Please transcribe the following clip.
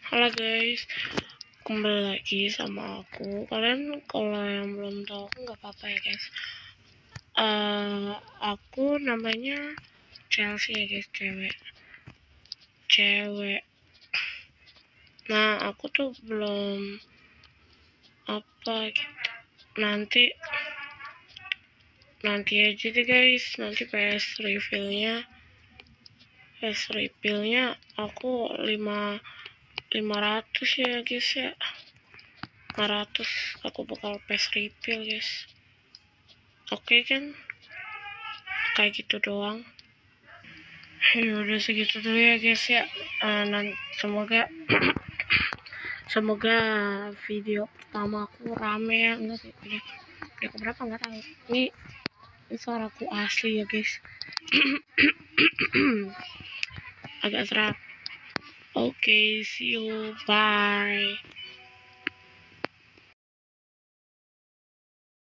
Halo guys, kembali lagi sama aku. Kalian kalau yang belum tahu nggak apa-apa ya guys. Aku namanya Chelsea ya guys, cewek. Nah aku tuh belum apa gitu. Nanti aja deh guys. Nanti PS revealnya aku 500 ya guys ya. 500 aku bakal PS reveal guys. Oke kan? Kayak gitu doang. Ya udah segitu dulu ya guys ya. Semoga video pertama aku rame ya. Enggak sih, video keberapa nggak tahu. Ini suaraku asli ya guys. Agak serak. Oke, see you, bye.